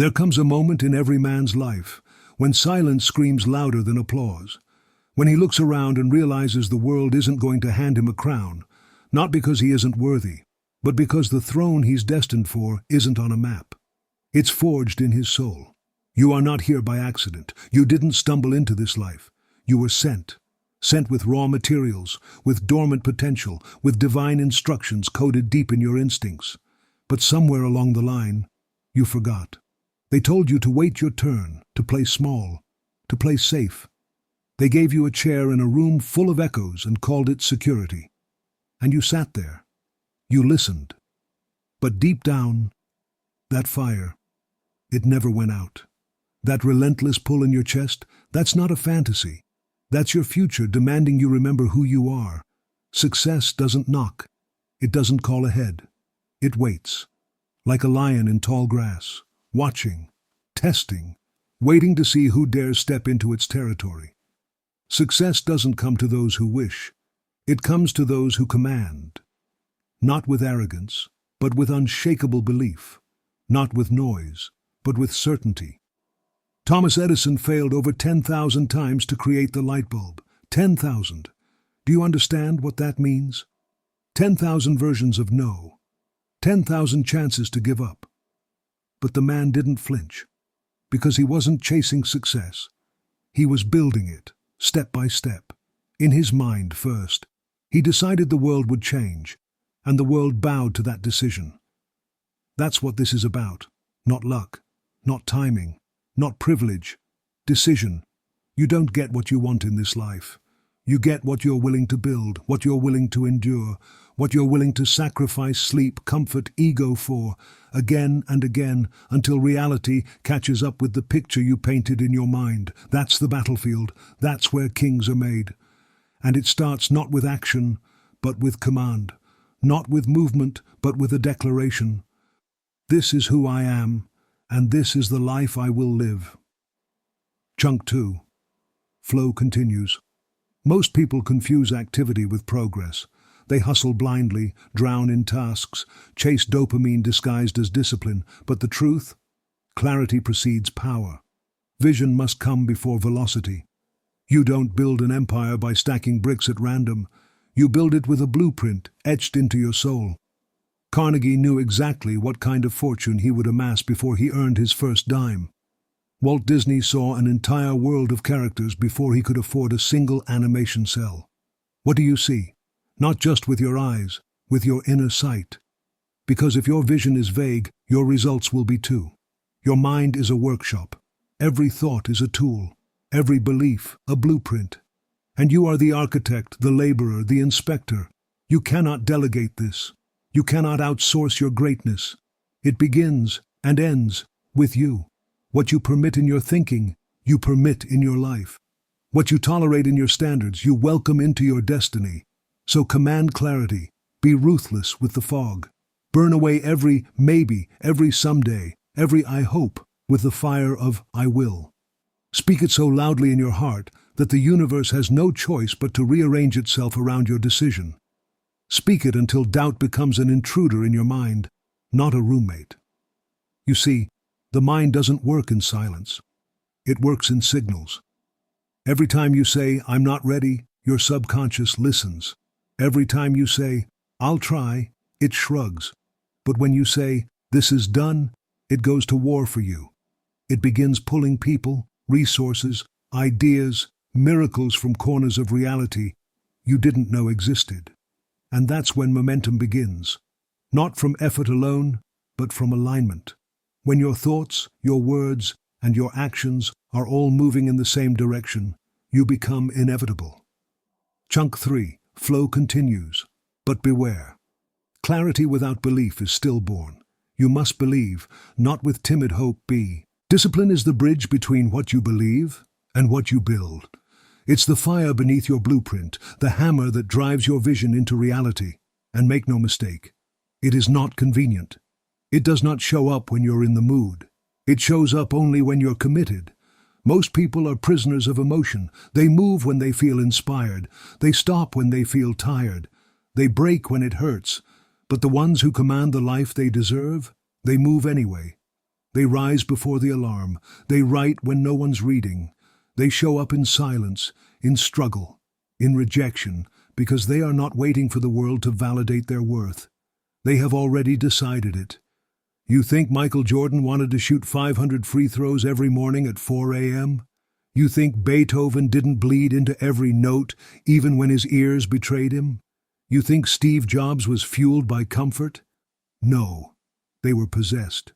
There comes a moment in every man's life when silence screams louder than applause, when he looks around and realizes the world isn't going to hand him a crown, not because he isn't worthy, but because the throne he's destined for isn't on a map. It's forged in his soul. You are not here by accident. You didn't stumble into this life. You were sent. Sent with raw materials, with dormant potential, with divine instructions coded deep in your instincts. But somewhere along the line, you forgot. They told you to wait your turn, to play small, to play safe. They gave you a chair in a room full of echoes and called it security. And you sat there. You listened. But deep down, that fire, it never went out. That relentless pull in your chest, that's not a fantasy. That's your future demanding you remember who you are. Success doesn't knock. It doesn't call ahead. It waits, like a lion in tall grass, watching, testing, waiting to see who dares step into its territory. Success doesn't come to those who wish. It comes to those who command. Not with arrogance, but with unshakable belief. Not with noise, but with certainty. Thomas Edison failed over 10,000 times to create the light bulb. 10,000. Do you understand what that means? 10,000 versions of no. 10,000 chances to give up. But the man didn't flinch, because he wasn't chasing success. He was building it, step by step. In his mind first. He decided the world would change, and the world bowed to that decision. That's what this is about. Not luck, not timing, not privilege. Decision. You don't get what you want in this life. You get what you're willing to build, what you're willing to endure, what you're willing to sacrifice sleep, comfort, ego for, again and again, until reality catches up with the picture you painted in your mind. That's the battlefield. That's where kings are made. And it starts not with action, but with command. Not with movement, but with a declaration. This is who I am, and this is the life I will live. Chunk 2. Flow continues. Most people confuse activity with progress. They hustle blindly, drown in tasks, chase dopamine disguised as discipline. But the truth? Clarity precedes power. Vision must come before velocity. You don't build an empire by stacking bricks at random. You build it with a blueprint etched into your soul. Carnegie knew exactly what kind of fortune he would amass before he earned his first dime. Walt Disney saw an entire world of characters before he could afford a single animation cell. What do you see? Not just with your eyes, with your inner sight. Because if your vision is vague, your results will be too. Your mind is a workshop. Every thought is a tool. Every belief, a blueprint. And you are the architect, the laborer, the inspector. You cannot delegate this. You cannot outsource your greatness. It begins and ends with you. What you permit in your thinking, you permit in your life. What you tolerate in your standards, you welcome into your destiny. So command clarity. Be ruthless with the fog. Burn away every maybe, every someday, every I hope with the fire of I will. Speak it so loudly in your heart that the universe has no choice but to rearrange itself around your decision. Speak it until doubt becomes an intruder in your mind, not a roommate. You see, the mind doesn't work in silence. It works in signals. Every time you say, I'm not ready, your subconscious listens. Every time you say, I'll try, it shrugs. But when you say, this is done, it goes to war for you. It begins pulling people, resources, ideas, miracles from corners of reality you didn't know existed. And that's when momentum begins. Not from effort alone, but from alignment. When your thoughts, your words, and your actions are all moving in the same direction, you become inevitable. Chunk 3. Flow continues. But beware. Clarity without belief is stillborn. You must believe, not with timid hope be. Discipline is the bridge between what you believe and what you build. It's the fire beneath your blueprint, the hammer that drives your vision into reality. And make no mistake, it is not convenient. It does not show up when you're in the mood. It shows up only when you're committed. Most people are prisoners of emotion. They move when they feel inspired. They stop when they feel tired. They break when it hurts. But the ones who command the life they deserve, they move anyway. They rise before the alarm. They write when no one's reading. They show up in silence, in struggle, in rejection, because they are not waiting for the world to validate their worth. They have already decided it. You think Michael Jordan wanted to shoot 500 free throws every morning at 4 a.m.? You think Beethoven didn't bleed into every note, even when his ears betrayed him? You think Steve Jobs was fueled by comfort? No, they were possessed,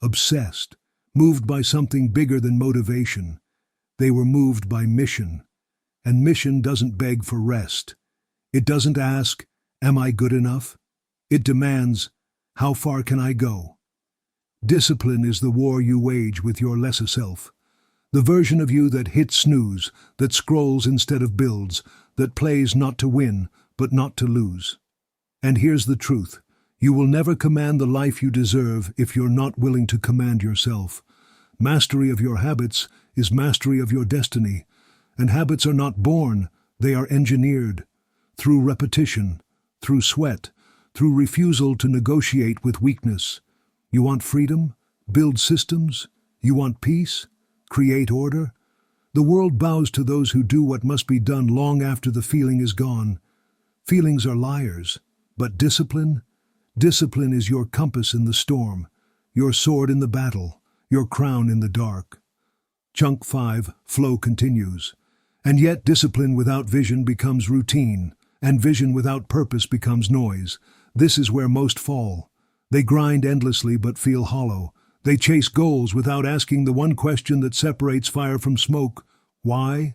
obsessed, moved by something bigger than motivation. They were moved by mission. And mission doesn't beg for rest. It doesn't ask, am I good enough? It demands, how far can I go? Discipline is the war you wage with your lesser self. The version of you that hits snooze, that scrolls instead of builds, that plays not to win, but not to lose. And here's the truth. You will never command the life you deserve if you're not willing to command yourself. Mastery of your habits is mastery of your destiny. And habits are not born, they are engineered. Through repetition, through sweat, through refusal to negotiate with weakness. You want freedom? Build systems? You want peace? Create order? The world bows to those who do what must be done long after the feeling is gone. Feelings are liars, but discipline? Discipline is your compass in the storm, your sword in the battle, your crown in the dark. Chunk 5, flow continues. And yet discipline without vision becomes routine, and vision without purpose becomes noise. This is where most fall. They grind endlessly but feel hollow. They chase goals without asking the one question that separates fire from smoke. Why?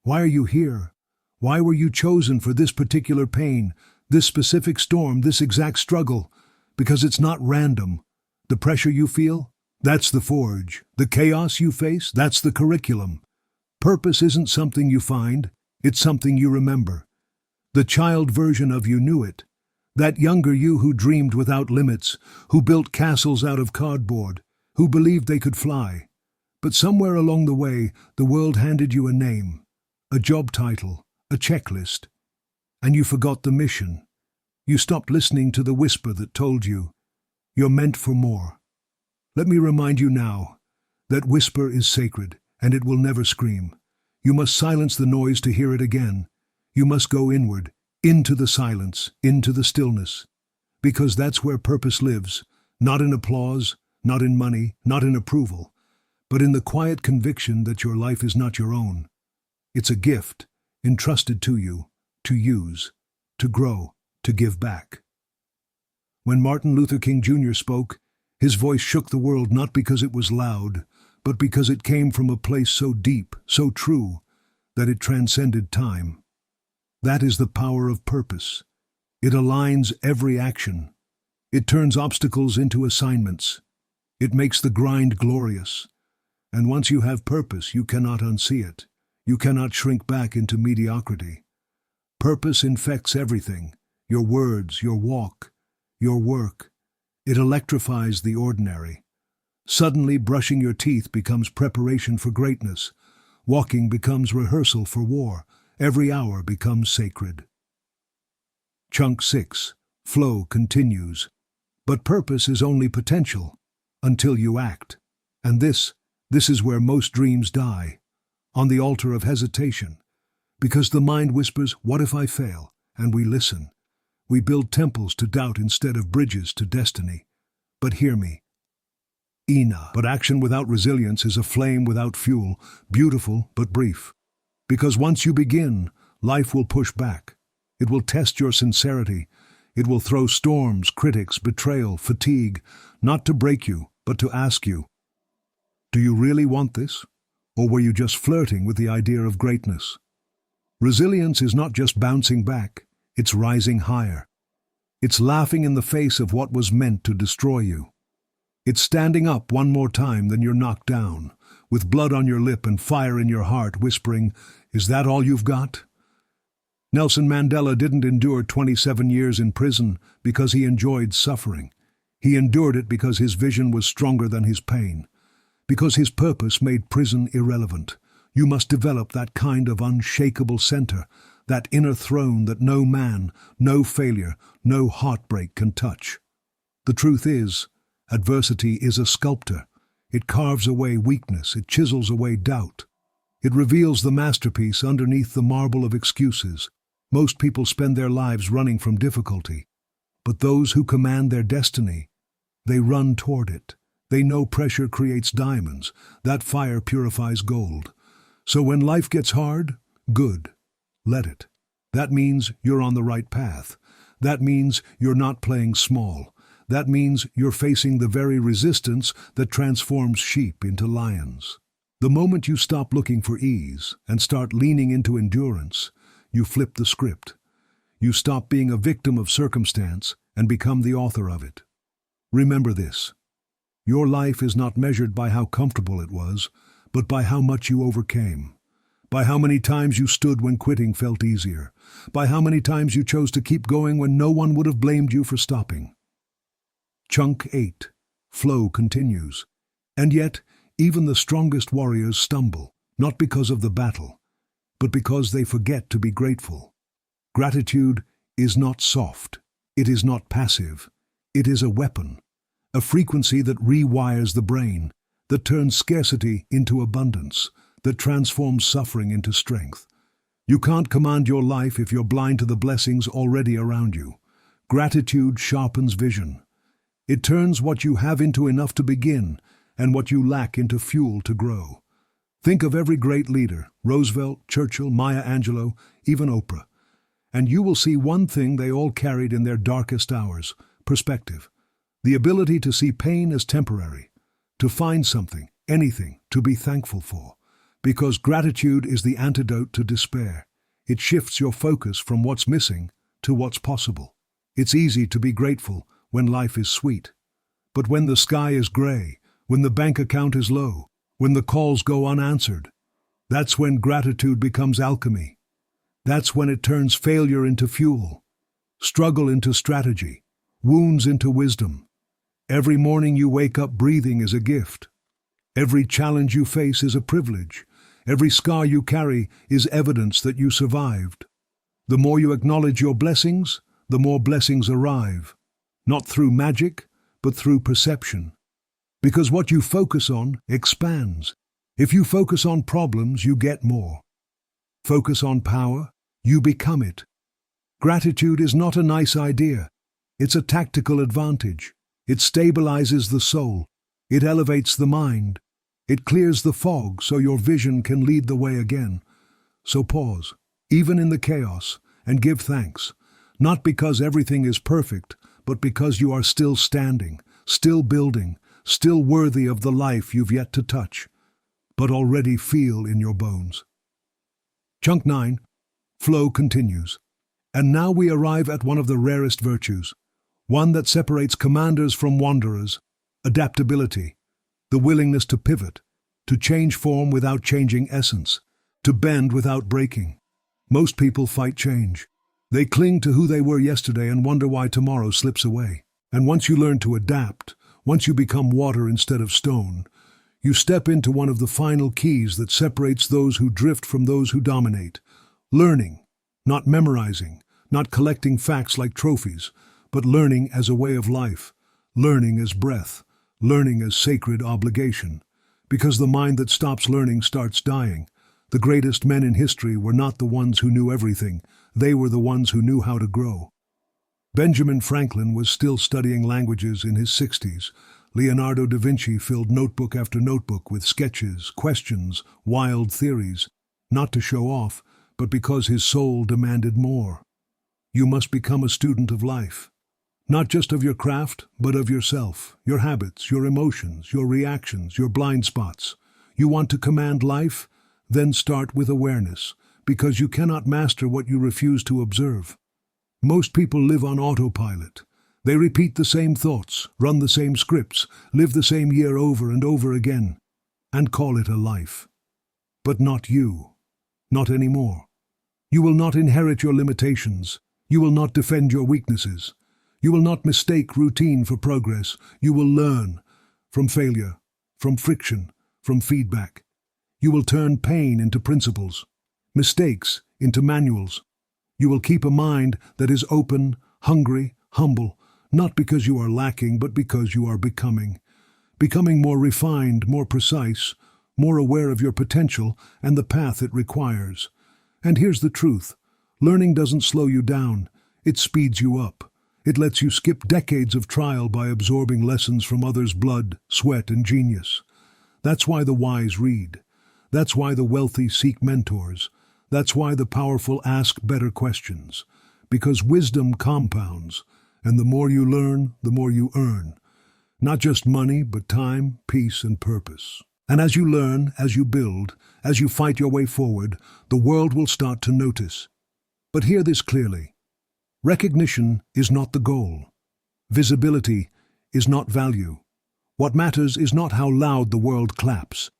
Why are you here? Why were you chosen for this particular pain, this specific storm, this exact struggle? Because it's not random. The pressure you feel? That's the forge. The chaos you face? That's the curriculum. Purpose isn't something you find, it's something you remember. The child version of you knew it. That younger you who dreamed without limits, who built castles out of cardboard, who believed they could fly. But somewhere along the way, the world handed you a name, a job title, a checklist. And you forgot the mission. You stopped listening to the whisper that told you, you're meant for more. Let me remind you now, that whisper is sacred, and it will never scream. You must silence the noise to hear it again. You must go inward, into the silence, into the stillness. Because that's where purpose lives, not in applause, not in money, not in approval, but in the quiet conviction that your life is not your own. It's a gift, entrusted to you, to use, to grow, to give back. When Martin Luther King Jr. spoke, his voice shook the world not because it was loud, but because it came from a place so deep, so true, that it transcended time. That is the power of purpose. It aligns every action. It turns obstacles into assignments. It makes the grind glorious. And once you have purpose, you cannot unsee it. You cannot shrink back into mediocrity. Purpose infects everything, your words, your walk, your work. It electrifies the ordinary. Suddenly, brushing your teeth becomes preparation for greatness. Walking becomes rehearsal for war. Every hour becomes sacred. Chunk 6. Flow continues. But purpose is only potential, until you act. And this is where most dreams die, on the altar of hesitation. Because the mind whispers, what if I fail? And we listen. We build temples to doubt instead of bridges to destiny. But hear me. But action without resilience is a flame without fuel, beautiful but brief. Because once you begin, life will push back. It will test your sincerity. It will throw storms, critics, betrayal, fatigue, not to break you, but to ask you, do you really want this? Or were you just flirting with the idea of greatness? Resilience is not just bouncing back, it's rising higher. It's laughing in the face of what was meant to destroy you. It's standing up one more time than you're knocked down, with blood on your lip and fire in your heart, whispering, is that all you've got? Nelson Mandela didn't endure 27 years in prison because he enjoyed suffering. He endured it because his vision was stronger than his pain, because his purpose made prison irrelevant. You must develop that kind of unshakable center, that inner throne that no man, no failure, no heartbreak can touch. The truth is, adversity is a sculptor. It carves away weakness, it chisels away doubt. It reveals the masterpiece underneath the marble of excuses. Most people spend their lives running from difficulty, but those who command their destiny, they run toward it. They know pressure creates diamonds, that fire purifies gold. So when life gets hard, good, let it. That means you're on the right path. That means you're not playing small. That means you're facing the very resistance that transforms sheep into lions. The moment you stop looking for ease and start leaning into endurance, you flip the script. You stop being a victim of circumstance and become the author of it. Remember this. Your life is not measured by how comfortable it was, but by how much you overcame. By how many times you stood when quitting felt easier. By how many times you chose to keep going when no one would have blamed you for stopping. Chunk 8. Flow continues. And yet, even the strongest warriors stumble, not because of the battle, but because they forget to be grateful. Gratitude is not soft. It is not passive. It is a weapon, a frequency that rewires the brain, that turns scarcity into abundance, that transforms suffering into strength. You can't command your life if you're blind to the blessings already around you. Gratitude sharpens vision. It turns what you have into enough to begin, and what you lack into fuel to grow. Think of every great leader, Roosevelt, Churchill, Maya Angelou, even Oprah, and you will see one thing they all carried in their darkest hours: perspective. The ability to see pain as temporary, to find something, anything, to be thankful for. Because gratitude is the antidote to despair. It shifts your focus from what's missing to what's possible. It's easy to be grateful when life is sweet. But when the sky is gray, when the bank account is low, when the calls go unanswered, that's when gratitude becomes alchemy. That's when it turns failure into fuel, struggle into strategy, wounds into wisdom. Every morning you wake up breathing is a gift. Every challenge you face is a privilege. Every scar you carry is evidence that you survived. The more you acknowledge your blessings, the more blessings arrive. Not through magic, but through perception. Because what you focus on expands. If you focus on problems, you get more. Focus on power, you become it. Gratitude is not a nice idea. It's a tactical advantage. It stabilizes the soul. It elevates the mind. It clears the fog so your vision can lead the way again. So pause, even in the chaos, and give thanks. Not because everything is perfect, but because you are still standing, still building, still worthy of the life you've yet to touch, but already feel in your bones. Chunk 9. Flow continues. And now we arrive at one of the rarest virtues, one that separates commanders from wanderers: adaptability, the willingness to pivot, to change form without changing essence, to bend without breaking. Most people fight change. They cling to who they were yesterday and wonder why tomorrow slips away. And once you learn to adapt, once you become water instead of stone, you step into one of the final keys that separates those who drift from those who dominate. Learning, not memorizing, not collecting facts like trophies, but learning as a way of life, learning as breath, learning as sacred obligation. Because the mind that stops learning starts dying. The greatest men in history were not the ones who knew everything. They were the ones who knew how to grow. Benjamin Franklin was still studying languages in his 60s. Leonardo da Vinci filled notebook after notebook with sketches, questions, wild theories, not to show off, but because his soul demanded more. You must become a student of life. Not just of your craft, but of yourself, your habits, your emotions, your reactions, your blind spots. You want to command life? Then start with awareness, because you cannot master what you refuse to observe. Most people live on autopilot. They repeat the same thoughts, run the same scripts, live the same year over and over again, and call it a life. But not you. Not anymore. You will not inherit your limitations. You will not defend your weaknesses. You will not mistake routine for progress. You will learn from failure, from friction, from feedback. You will turn pain into principles, mistakes into manuals. You will keep a mind that is open, hungry, humble, not because you are lacking, but because you are becoming. becoming more refined, more precise, more aware of your potential and the path it requires. And here's the truth. Learning doesn't slow you down, it speeds you up. It lets you skip decades of trial by absorbing lessons from others' blood, sweat, and genius. That's why the wise read. That's why the wealthy seek mentors. That's why the powerful ask better questions. Because wisdom compounds, and the more you learn, the more you earn. Not just money, but time, peace, and purpose. And as you learn, as you build, as you fight your way forward, the world will start to notice. But hear this clearly. Recognition is not the goal. Visibility is not value. What matters is not how loud the world claps,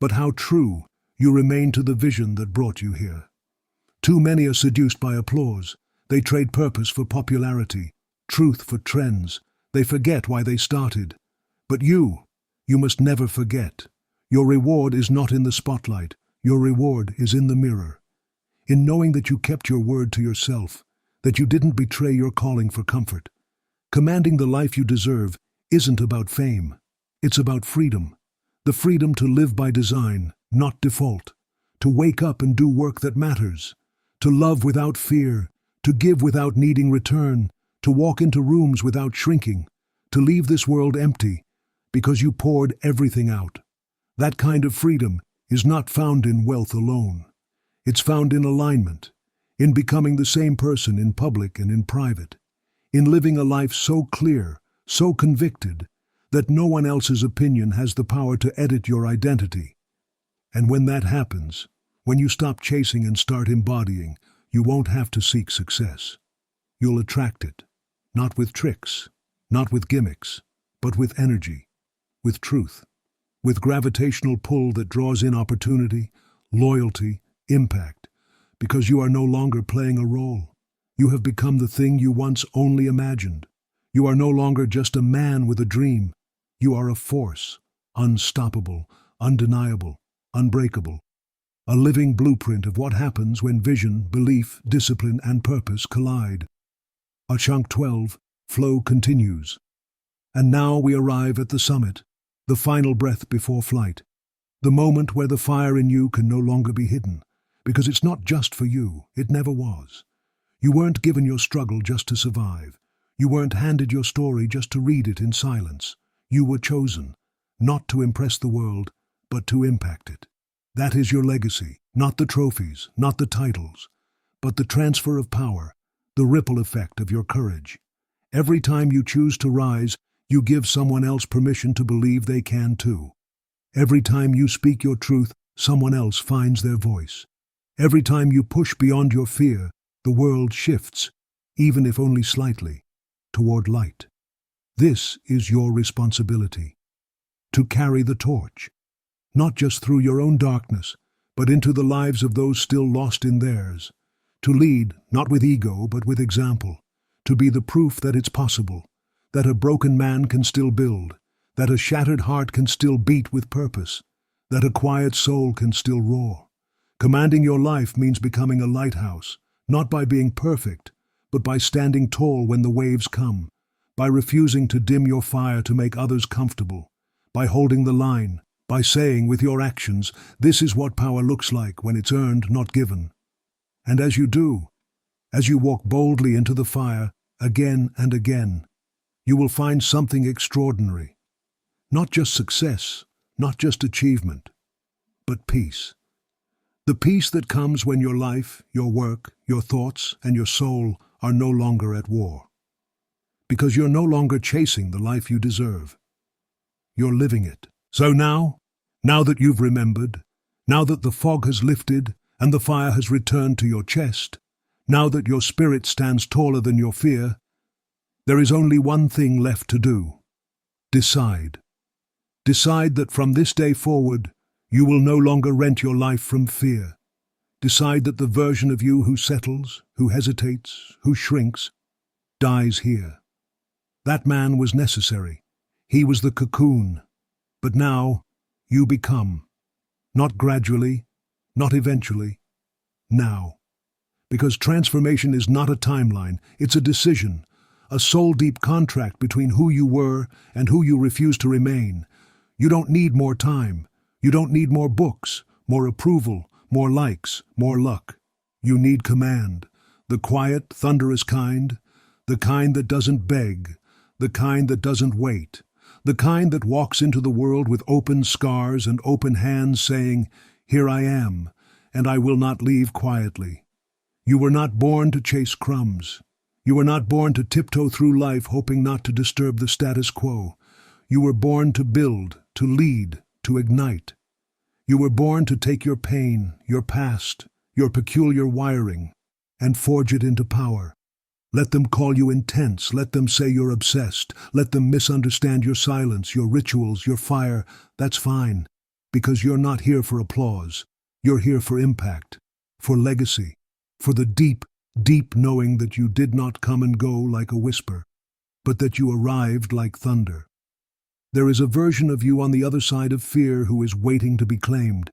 but how true you remain to the vision that brought you here. Too many are seduced by applause. They trade purpose for popularity, truth for trends. They forget why they started. But you must never forget. Your reward is not in the spotlight. Your reward is in the mirror. In knowing that you kept your word to yourself, that you didn't betray your calling for comfort. Commanding the life you deserve isn't about fame. It's about freedom. The freedom to live by design, not default. To wake up and do work that matters. To love without fear. To give without needing return. To walk into rooms without shrinking. To leave this world empty because you poured everything out. That kind of freedom is not found in wealth alone. It's found in alignment, in becoming the same person in public and in private, in living a life so clear, so convicted, that no one else's opinion has the power to edit your identity. And when that happens, when you stop chasing and start embodying, you won't have to seek success. You'll attract it, not with tricks, not with gimmicks, but with energy, with truth, with gravitational pull that draws in opportunity, loyalty, impact, because you are no longer playing a role. You have become the thing you once only imagined. You are no longer just a man with a dream. You are a force, unstoppable, undeniable, unbreakable. A living blueprint of what happens when vision, belief, discipline, and purpose collide. Chunk 12, flow continues. And now we arrive at the summit, the final breath before flight. The moment where the fire in you can no longer be hidden. Because it's not just for you, it never was. You weren't given your struggle just to survive. You weren't handed your story just to read it in silence. You were chosen, not to impress the world, but to impact it. That is your legacy, not the trophies, not the titles, but the transfer of power, the ripple effect of your courage. Every time you choose to rise, you give someone else permission to believe they can too. Every time you speak your truth, someone else finds their voice. Every time you push beyond your fear, the world shifts, even if only slightly, toward light. This is your responsibility. To carry the torch, not just through your own darkness, but into the lives of those still lost in theirs. To lead, not with ego, but with example. To be the proof that it's possible, that a broken man can still build, that a shattered heart can still beat with purpose, that a quiet soul can still roar. Commanding your life means becoming a lighthouse, not by being perfect, but by standing tall when the waves come, by refusing to dim your fire to make others comfortable, by holding the line, by saying with your actions, this is what power looks like when it's earned, not given. And as you do, as you walk boldly into the fire, again and again, you will find something extraordinary. Not just success, not just achievement, but peace. The peace that comes when your life, your work, your thoughts, and your soul are no longer at war. Because you're no longer chasing the life you deserve. You're living it. So now that you've remembered, now that the fog has lifted and the fire has returned to your chest, now that your spirit stands taller than your fear, there is only one thing left to do. Decide. Decide that from this day forward, you will no longer rent your life from fear. Decide that the version of you who settles, who hesitates, who shrinks, dies here. That man was necessary. He was the cocoon. But now, you become. Not gradually, not eventually. Now. Because transformation is not a timeline, it's a decision, a soul-deep contract between who you were and who you refuse to remain, You don't need more time. You don't need more books, more approval, more likes, more luck. You need command. The quiet, thunderous kind. The kind that doesn't beg. The kind that doesn't wait. The kind that walks into the world with open scars and open hands saying, "Here I am, and I will not leave quietly." You were not born to chase crumbs. You were not born to tiptoe through life hoping not to disturb the status quo. You were born to build, to lead, to ignite. You were born to take your pain, your past, your peculiar wiring, and forge it into power. Let them call you intense, let them say you're obsessed, let them misunderstand your silence, your rituals, your fire. That's fine, because you're not here for applause. You're here for impact, for legacy, for the deep, deep knowing that you did not come and go like a whisper, but that you arrived like thunder. There is a version of you on the other side of fear who is waiting to be claimed.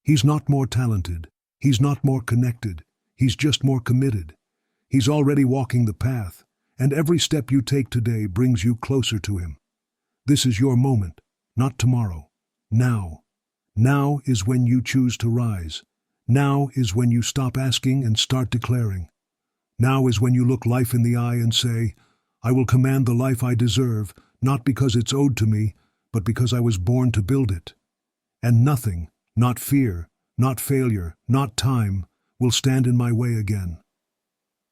He's not more talented. He's not more connected. He's just more committed. He's already walking the path, and every step you take today brings you closer to him. This is your moment, not tomorrow. Now. Now is when you choose to rise. Now is when you stop asking and start declaring. Now is when you look life in the eye and say, "I will command the life I deserve, not because it's owed to me, but because I was born to build it." And nothing, not fear, not failure, not time, will stand in my way again.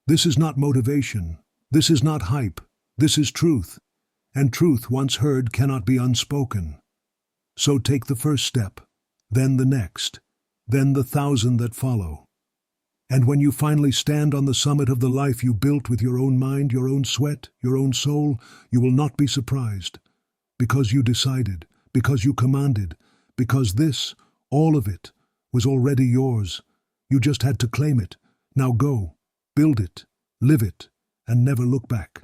This is not motivation. This is not hype. This is truth. And truth, once heard, cannot be unspoken. So take the first step, then the next, then the 1,000 that follow. And when you finally stand on the summit of the life you built with your own mind, your own sweat, your own soul, you will not be surprised. Because you decided, because you commanded, because this, all of it, was already yours. You just had to claim it. Now go, build it, live it, and never look back.